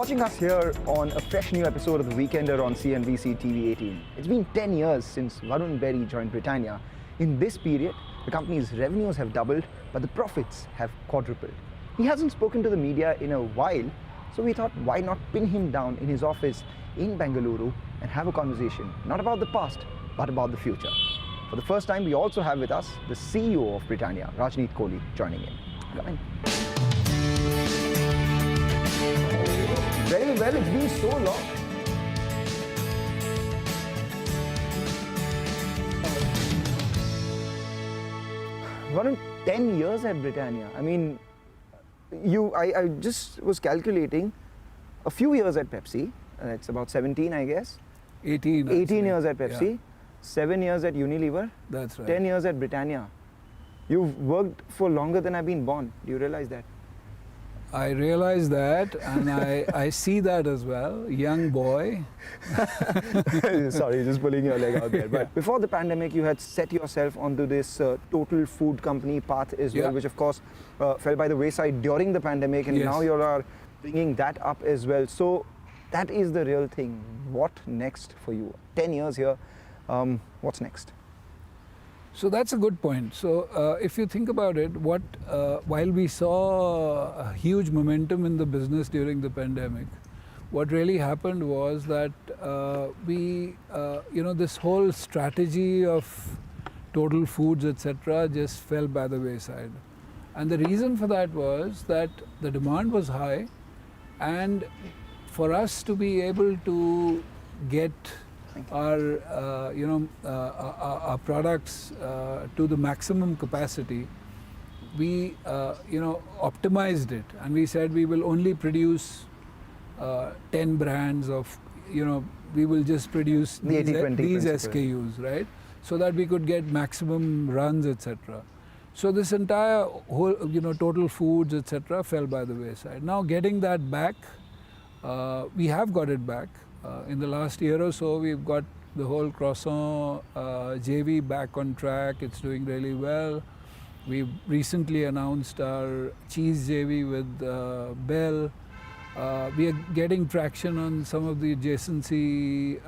watching us here on a fresh new episode of The Weekender on CNBC-TV18. It's been 10 years since Varun Berry joined Britannia. In this period, the company's revenues have doubled, but the profits have quadrupled. He hasn't spoken to the media in a while, so we thought why not pin him down in his office in Bengaluru and have a conversation, not about the past, but about the future. For the first time, we also have with us the CEO of Britannia, Rajneet Kohli, joining in. Come in. Very well, it's been so long. Varun, 10 years at Britannia. I mean, I just was calculating a few years at Pepsi. It's about 17, I guess. 18. 18 years at Pepsi. Yeah. 7 years at Unilever. That's right. 10 years at Britannia. You've worked for longer than I've been born. Do you realize that? I realize that, and I see that as well. Young boy. Sorry, just pulling your leg out there. But Yeah. before the pandemic, you had set yourself onto this total food company path as well, Yeah. which of course fell by the wayside during the pandemic, and Yes. now you are bringing that up as well. So that is the real thing. What next for you? 10 years here. What's next? So that's a good point. So if you think about it, while we saw a huge momentum in the business during the pandemic, what really happened was that this whole strategy of total foods, etc., just fell by the wayside. And the reason for that was that the demand was high, and for us to be able to get our products to the maximum capacity, we optimized it, and we said we will only produce 10 brands of, we will just produce The 80-20 these principle. SKUs, right? So that we could get maximum runs, etc. So this entire whole, total foods, etc., fell by the wayside. Now getting that back, we have got it back. In the last year or so, we've got the whole croissant JV back on track. It's doing really well. We've recently announced our cheese JV with Bell. We are getting traction on some of the adjacency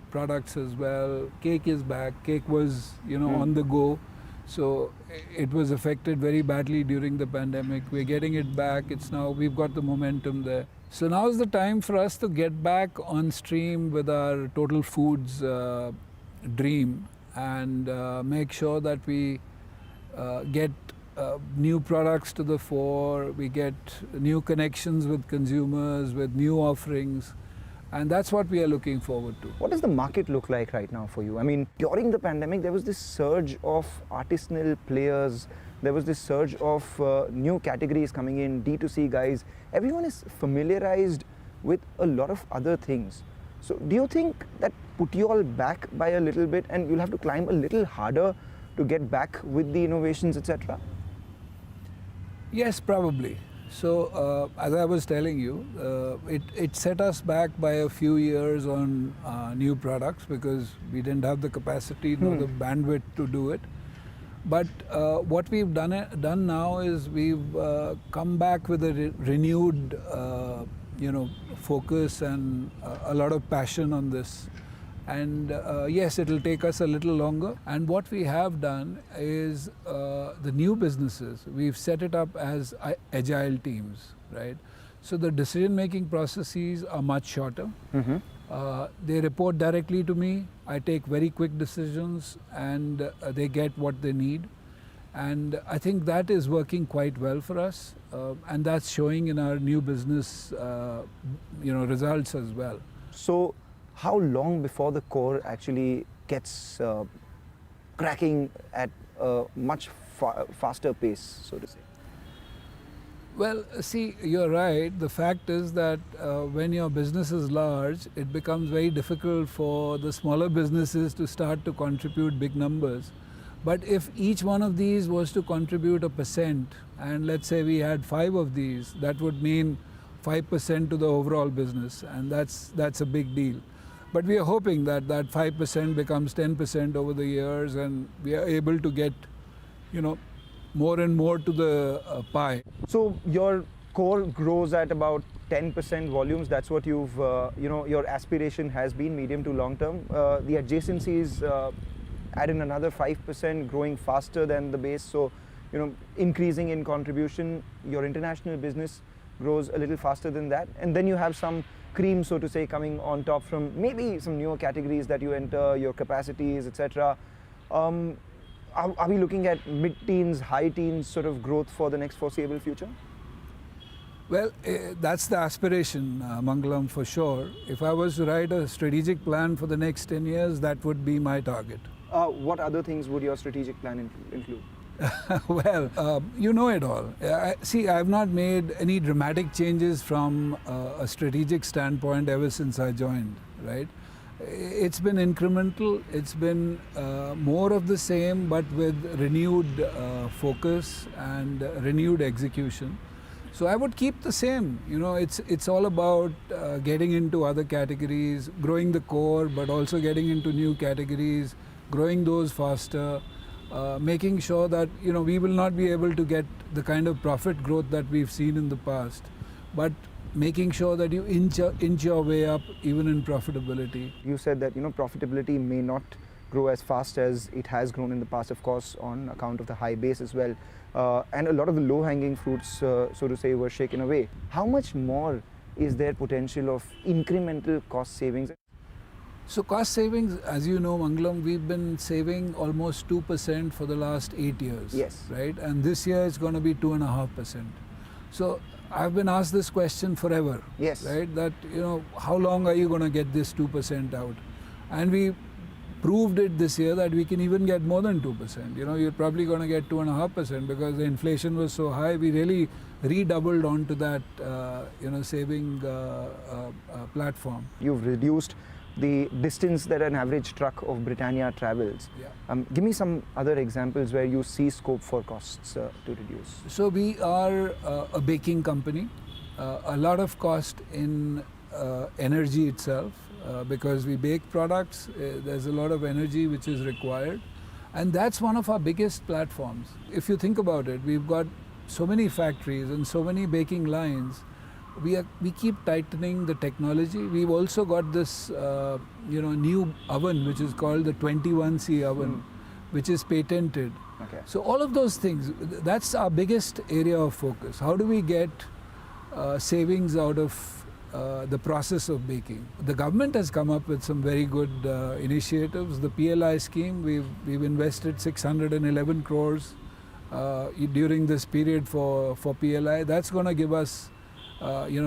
products as well. Cake is back. Cake was, on the go. So it was affected very badly during the pandemic. We're getting it back. We've got the momentum there. So now is the time for us to get back on stream with our total foods dream, and make sure that we get new products to the fore, we get new connections with consumers, with new offerings, and that's what we are looking forward to. What does the market look like right now for you? I mean, during the pandemic, there was this surge of artisanal players. There was this surge of new categories coming in, D2C guys. Everyone is familiarized with a lot of other things. So do you think that put you all back by a little bit, and you'll have to climb a little harder to get back with the innovations, etc.? Yes, probably. So as I was telling you, it set us back by a few years on new products because we didn't have the capacity nor the bandwidth to do it. But what we've done now is we've come back with a renewed focus and a lot of passion on this. And yes, it'll take us a little longer. And what we have done is the new businesses, we've set it up as agile teams, right? So the decision-making processes are much shorter. They report directly to me. I take very quick decisions, and they get what they need. And I think that is working quite well for us, and that's showing in our new business, results as well. So how long before the core actually gets cracking at a much faster pace, so to say? Well, see, you're right. The fact is that when your business is large, it becomes very difficult for the smaller businesses to start to contribute big numbers. But if each one of these was to contribute 1%, and let's say we had 5 of these, that would mean 5% to the overall business, and that's a big deal. But we are hoping that that 5% becomes 10% over the years, and we are able to get, more and more to the pie. So your core grows at about 10% volumes. That's what you've, your aspiration has been medium to long term. The adjacencies add in another 5%, growing faster than the base. So, increasing in contribution. Your international business grows a little faster than that. And then you have some cream, so to say, coming on top from maybe some newer categories that you enter, your capacities, etc. Are we looking at mid-teens, high-teens sort of growth for the next foreseeable future? Well, that's the aspiration, Mangalam, for sure. If I was to write a strategic plan for the next 10 years, that would be my target. What other things would your strategic plan include? Well, you know it all. See, I've not made any dramatic changes from a strategic standpoint ever since I joined, right? It's been incremental, it's been more of the same, but with renewed focus and renewed execution. So I would keep the same. It's all about getting into other categories, growing the core, but also getting into new categories, growing those faster, making sure that we will not be able to get the kind of profit growth that we've seen in the past, but making sure that you inch your way up even in profitability. You said that profitability may not grow as fast as it has grown in the past, of course, on account of the high base as well. And a lot of the low-hanging fruits, so to say, were shaken away. How much more is there potential of incremental cost savings? So cost savings, as you know, Mangalam, we've been saving almost 2% for the last 8 years. Yes. Right? And this year it's going to be 2.5%. So I've been asked this question forever. Yes. Right? That, how long are you going to get this 2% out? And we proved it this year that we can even get more than 2%. You're probably going to get 2.5% because the inflation was so high. We really redoubled onto that, saving platform. You've reduced the distance that an average truck of Britannia travels. Yeah. Give me some other examples where you see scope for costs to reduce. So we are a baking company. A lot of cost in energy itself because we bake products. There's a lot of energy which is required. And that's one of our biggest platforms. If you think about it, we've got so many factories and so many baking lines. We keep tightening the technology. We've also got this new oven which is called the 21C oven, which is patented. Okay. So all of those things, that's our biggest area of focus. How do we get savings out of the process of baking? The government has come up with some very good initiatives. The PLI scheme, we've invested 611 crores during this period for PLI. That's going to give us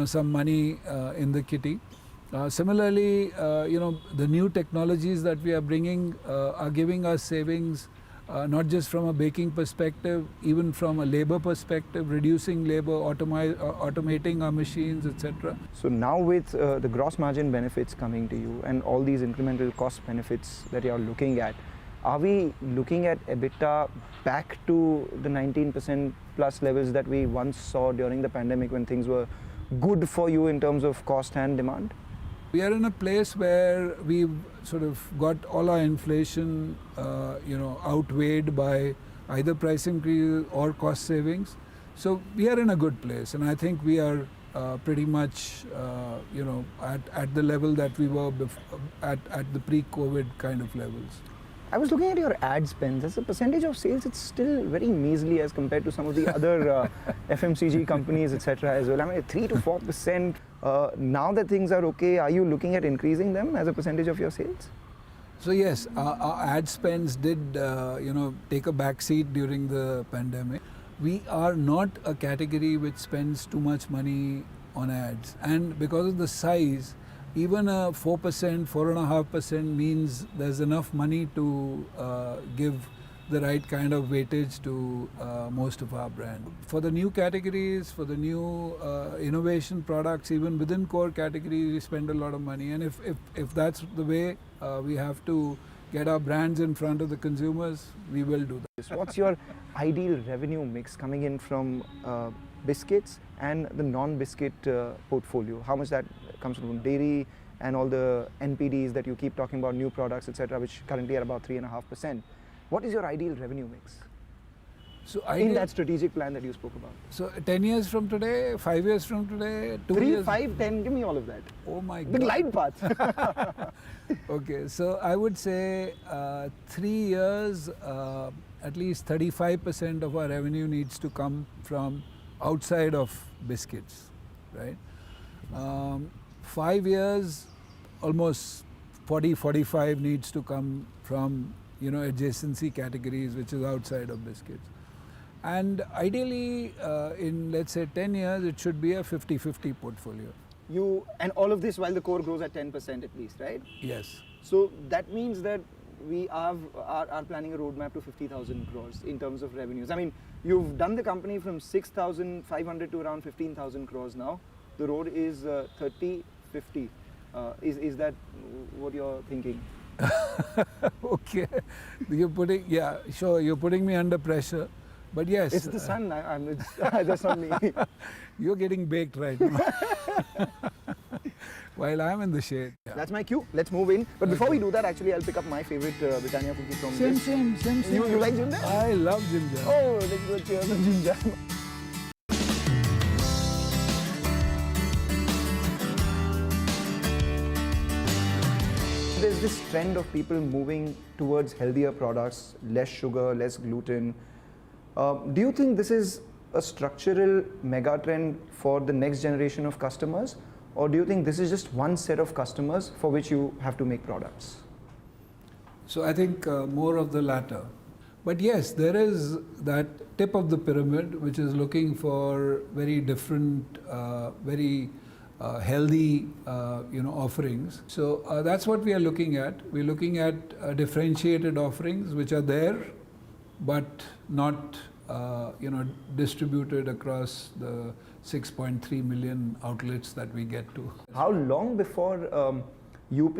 some money in the kitty. Similarly, the new technologies that we are bringing are giving us savings, not just from a baking perspective, even from a labor perspective, reducing labor, automating our machines, etc. So now with the gross margin benefits coming to you and all these incremental cost benefits that you are looking at, are we looking at EBITDA back to the 19% plus levels that we once saw during the pandemic when things were good for you in terms of cost and demand? We are in a place where we've sort of got all our inflation, outweighed by either price increase or cost savings. So we are in a good place, and I think we are pretty much, at the level that we were at the pre-COVID kind of levels. I was looking at your ad spends. As a percentage of sales, it's still very measly as compared to some of the other FMCG companies, etc. as well. I mean, 3 to 4%. Now that things are okay, are you looking at increasing them as a percentage of your sales? So yes, our ad spends did, take a back seat during the pandemic. We are not a category which spends too much money on ads, and because of the size, even a 4%, 4.5% means there's enough money to give the right kind of weightage to most of our brand. For the new categories, for the new innovation products, even within core categories, we spend a lot of money. And if that's the way we have to get our brands in front of the consumers, we will do that. What's your ideal revenue mix coming in from biscuits and the non-biscuit portfolio? How much that comes from dairy and all the NPDs that you keep talking about, new products, etc., which currently are about 3.5%. What is your ideal revenue mix? So in that strategic plan that you spoke about? So 10 years from today, 5 years from today, 2 3, years. 5, 10, give me all of that. Oh my The God. glide path. Okay, so I would say 3 years, at least 35% of our revenue needs to come from outside of biscuits, right? 5 years, almost 40-45 needs to come from adjacency categories, which is outside of biscuits. And ideally, in let's say 10 years, it should be a 50-50 portfolio. And all of this while the core grows at 10% at least, right? Yes. So that means that we are planning a roadmap to 50,000 crores in terms of revenues. I mean, you've done the company from 6,500 to around 15,000 crores now. The road is 30-50. Is that what you're thinking? Okay, you're putting me under pressure, but yes. It's the sun, that's not me. You're getting baked right now. While I'm in the shade. Yeah. That's my cue. Let's move in. But before we do that, actually, I'll pick up my favorite Britannia cookie from this. Same. You like ginger? I love ginger. Oh, let's go cheers on ginger. There's this trend of people moving towards healthier products, less sugar, less gluten. Do you think this is a structural mega trend for the next generation of customers? Or do you think this is just one set of customers for which you have to make products? So I think more of the latter. But yes, there is that tip of the pyramid which is looking for very different, very healthy offerings. So that's what we are looking at. We're looking at differentiated offerings which are there but not distributed across the 6.3 million outlets that we get to. How long before UP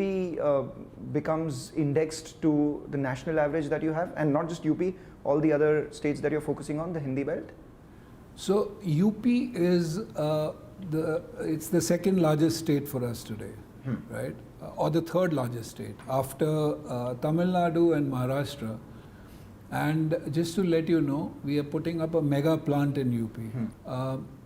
becomes indexed to the national average that you have, and not just UP, all the other states that you're focusing on, the Hindi belt? So UP is it's the second largest state for us today, right? Or the third largest state after Tamil Nadu and Maharashtra. And just to let you know, we are putting up a mega plant in UP.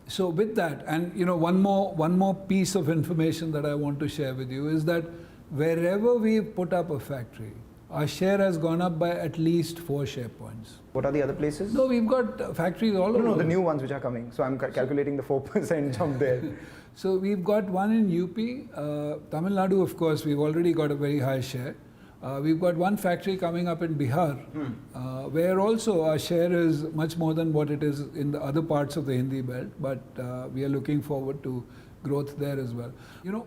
So with that, and one more piece of information that I want to share with you is that wherever we put up a factory, our share has gone up by at least 4 share points. What are the other places? No, we've got factories all over. No, the new ones which are coming. So I'm calculating the 4% jump there. So we've got one in UP, Tamil Nadu, of course, we've already got a very high share. We've got one factory coming up in Bihar, where also our share is much more than what it is in the other parts of the Hindi belt, but we are looking forward to growth there as well.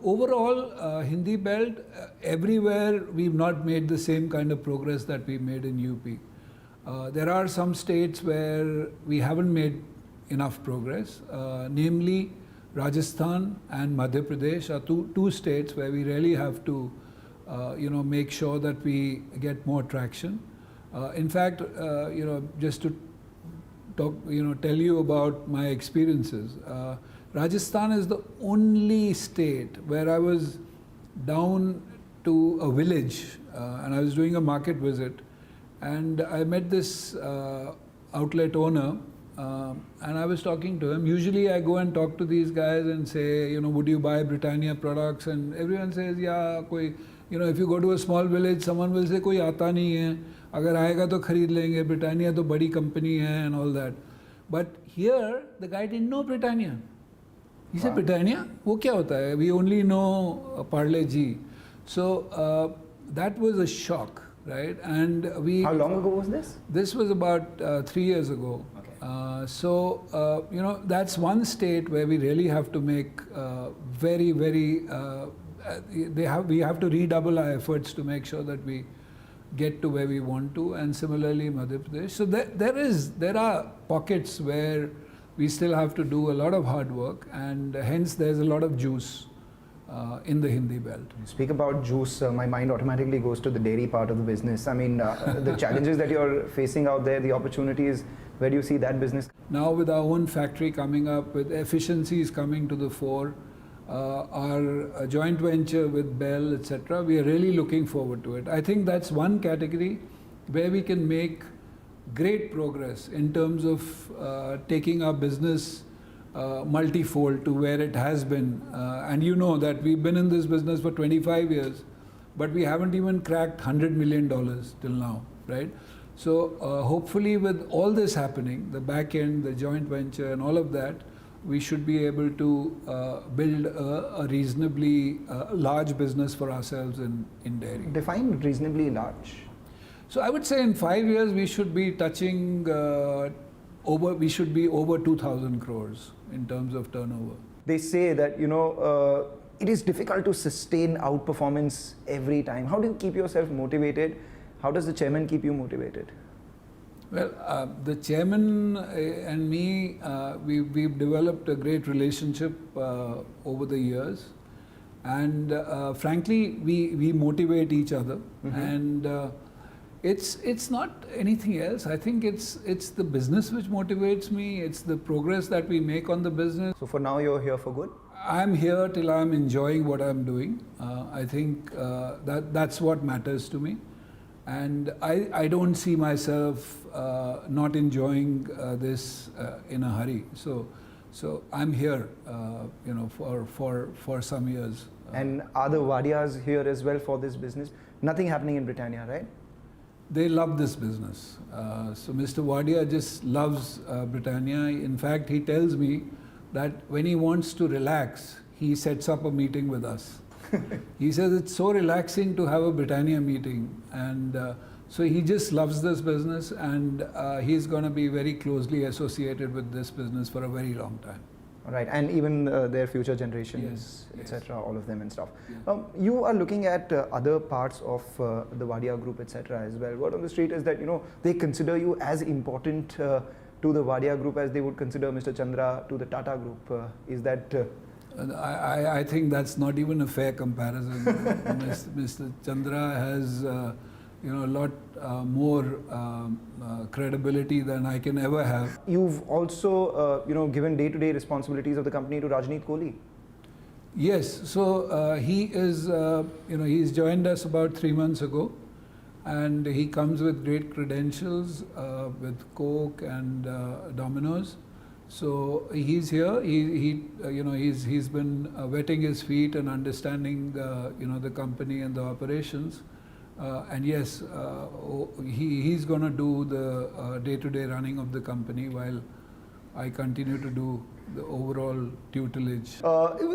Overall, Hindi belt, everywhere we've not made the same kind of progress that we made in UP. There are some states where we haven't made enough progress, namely Rajasthan and Madhya Pradesh are two states where we really have to make sure that we get more traction. In fact, just to talk, tell you about my experiences. Rajasthan is the only state where I was down to a village and I was doing a market visit, and I met this outlet owner and I was talking to him. Usually I go and talk to these guys and say, would you buy Britannia products? And everyone says, yeah, if you go to a small village, someone will say, koi aata nahi hai, agar aayega to khareed lenge, Britannia to badi company hai, and all that. But here, the guy didn't know Britannia. He said, Britannia? Wo kya hota hai? We only know Parle G. So that was a shock, right? And we... How long ago was this? This was about 3 years ago. Okay. So that's one state where we really have to make very, very... we have to redouble our efforts to make sure that we get to where we want to, and similarly Madhya Pradesh. So there are pockets where we still have to do a lot of hard work, and hence there's a lot of juice in the Hindi belt. Speak about juice, my mind automatically goes to the dairy part of the business. I mean, the challenges that you're facing out there, the opportunities, where do you see that business? Now with our own factory coming up, with efficiencies coming to the fore, our joint venture with Bell, etc., we are really looking forward to it. I think that's one category where we can make great progress in terms of taking our business multifold to where it has been. And you know that we've been in this business for 25 years, but we haven't even cracked $100 million till now, right? So hopefully with all this happening, the back end, the joint venture and all of that, we should be able to build a reasonably large business for ourselves in dairy. Define reasonably large. So I would say in 5 years we should be touching we should be over 2,000 crores in terms of turnover. They say that, it is difficult to sustain outperformance every time. How do you keep yourself motivated? How does the chairman keep you motivated? Well, the chairman and me, we've developed a great relationship over the years, and frankly, we motivate each other, and it's not anything else. I think it's the business which motivates me. It's the progress that we make on the business. So for now, you're here for good? I'm here till I'm enjoying what I'm doing. I think that's what matters to me. And I don't see myself not enjoying this in a hurry. So I'm here, for some years. And are the Wadias here as well for this business? Nothing happening in Britannia, right? They love this business. So Mr. Wadia just loves Britannia. In fact, he tells me that when he wants to relax, he sets up a meeting with us. He says it's so relaxing to have a Britannia meeting, and so he just loves this business, and he's going to be very closely associated with this business for a very long time. Right, and even their future generations, etc., all of them and stuff. You are looking at other parts of the Wadia group, etc., as well. Word on the street is that they consider you as important to the Wadia group as they would consider Mr. Chandra to the Tata group. Is that? I think that's not even a fair comparison. Mr. Chandra has a lot more credibility than I can ever have. You've also given day-to-day responsibilities of the company to Rajneet Kohli. Yes, so he is he's joined us about 3 months ago, and he comes with great credentials with Coke and Domino's. So he's here. He's been wetting his feet and understanding the company and the operations. And yes, he's going to do the day-to-day running of the company while I continue to do the overall tutelage.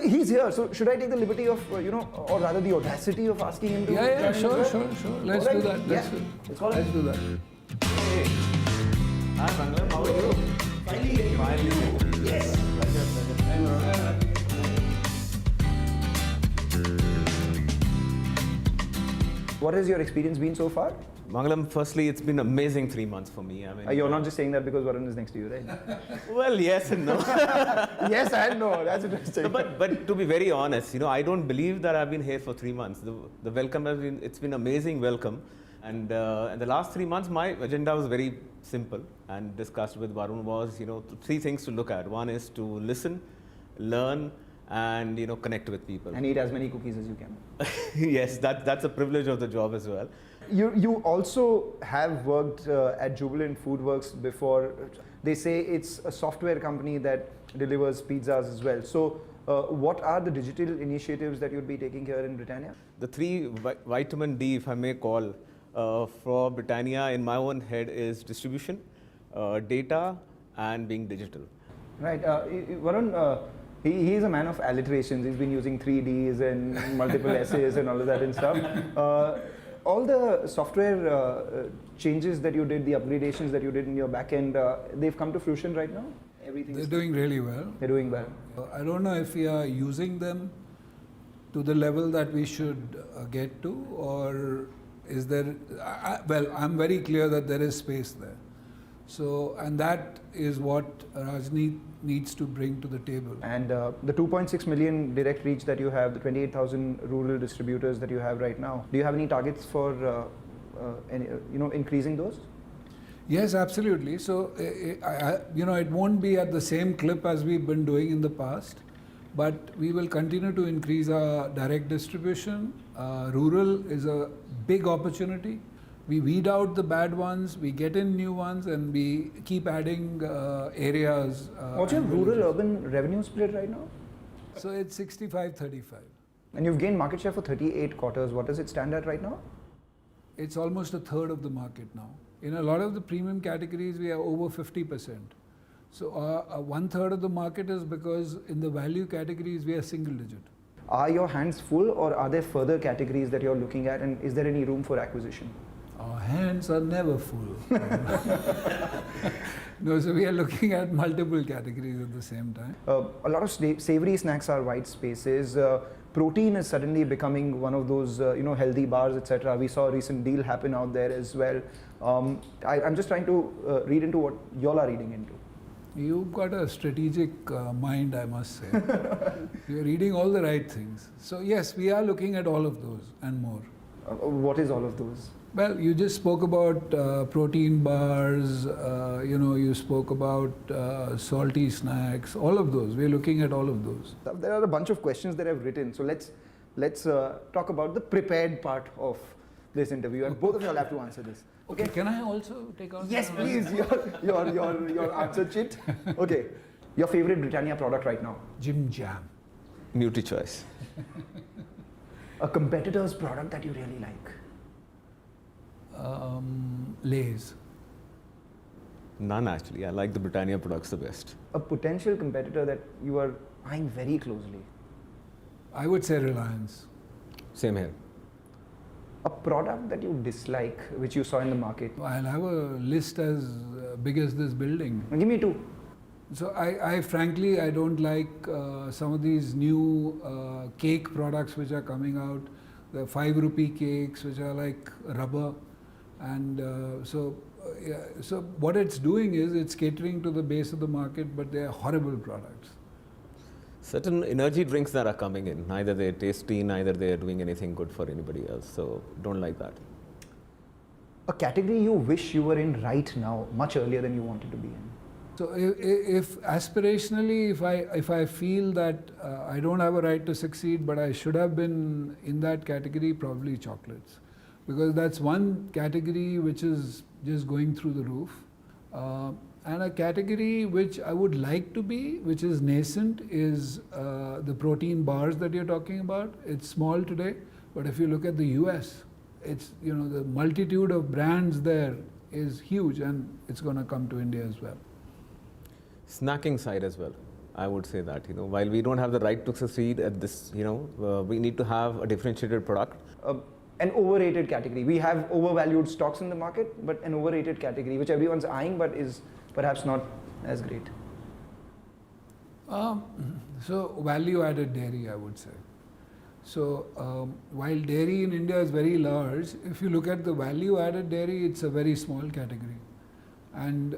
He's here, so should I take the liberty of, or rather the audacity of asking him to? Yeah, sure. Let's do that. Let's do that. Hey. Hi, Manglam. How are you? Finally. Yes. Pleasure. What has your experience been so far? Mangalam, firstly, it's been amazing 3 months for me. I mean, you're not just saying that because Varun is next to you, right? Well, yes and no. Yes and no. That's interesting. No, but to be very honest, I don't believe that I've been here for 3 months. The welcome it's been amazing welcome. And in the last 3 months, my agenda was very simple and discussed with Varun was, 3 things to look at. One is to listen, learn, and connect with people. And eat as many cookies as you can. Yes, that's a privilege of the job as well. You also have worked at Jubilant Foodworks before. They say it's a software company that delivers pizzas as well. So what are the digital initiatives that you'd be taking here in Britannia? The 3 vitamin D, if I may call, for Britannia in my own head is distribution, data, and being digital. Right. Varun, he is a man of alliterations. He's been using 3Ds and multiple S's and all of that and stuff. All the software changes that you did, the upgradations that you did in your back end, they've come to fruition right now? They're doing really well. They're doing well. I don't know if we are using them to the level that we should get to, or is there... well, I'm very clear that there is space there. So, and that is what Rajneet needs to bring to the table. And the 2.6 million direct reach that you have, the 28,000 rural distributors that you have right now, do you have any targets for increasing those? Yes, absolutely. So, it won't be at the same clip as we've been doing in the past, but we will continue to increase our direct distribution. Rural is a big opportunity. We weed out the bad ones, we get in new ones, and we keep adding areas. What's your and rural-urban revenue split right now? So it's 65-35. And you've gained market share for 38 quarters. What does it stand at right now? It's almost a third of the market now. In a lot of the premium categories, we are over 50%. So 1/3 of the market is because in the value categories, we are single digit. Are your hands full, or are there further categories that you're looking at, and is there any room for acquisition? Our hands are never full. No, so we are looking at multiple categories at the same time. A lot of savory snacks are white spaces. Protein is suddenly becoming one of those, healthy bars, etc. We saw a recent deal happen out there as well. I'm just trying to read into what y'all are reading into. You've got a strategic mind, I must say. You're reading all the right things. So yes, we are looking at all of those and more. What is all of those? Well, you just spoke about protein bars, you spoke about salty snacks, all of those. We're looking at all of those. There are a bunch of questions that I've written, so let's talk about the prepared part of this interview, and both of you will have to answer this. Okay, can I also take out? Yes, please, your answer sheet. Okay, your favorite Britannia product right now? Jim Jam. NutriChoice. A competitor's product that you really like? Lay's. None actually. I like the Britannia products the best. A potential competitor that you are eyeing very closely? I would say Reliance. Same here. A product that you dislike, which you saw in the market? I'll have a list as big as this building. Give me two. So I frankly, I don't like some of these new cake products which are coming out. The 5 rupee cakes which are like rubber. And so what it's doing is it's catering to the base of the market, but they are horrible products. Certain energy drinks that are coming in, neither they're tasty, neither they're doing anything good for anybody else. So don't like that. A category you wish you were in right now, much earlier than you wanted to be in? So if aspirationally, if I feel that I don't have a right to succeed, but I should have been in that category, probably chocolates. Because that's one category which is just going through the roof. And a category which I would like to be, which is nascent, is the protein bars that you're talking about. It's small today, but if you look at the US, it's, the multitude of brands there is huge, and it's going to come to India as well. Snacking side as well. I would say that, while we don't have the right to succeed at this, we need to have a differentiated product. An overrated category. We have overvalued stocks in the market, but an overrated category, which everyone's eyeing, but is perhaps not as great. So value-added dairy, I would say. So while dairy in India is very large, if you look at the value-added dairy, it's a very small category. And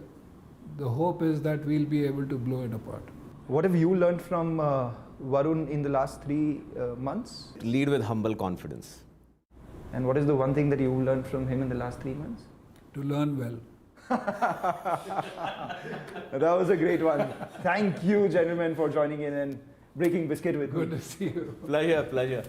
the hope is that we'll be able to blow it apart. What have you learned from Varun in the last 3 months? Lead with humble confidence. And what is the one thing that you learned from him in the last 3 months? To learn well. That was a great one. Thank you, gentlemen, for joining in and breaking biscuit with me. Good to see you. Pleasure.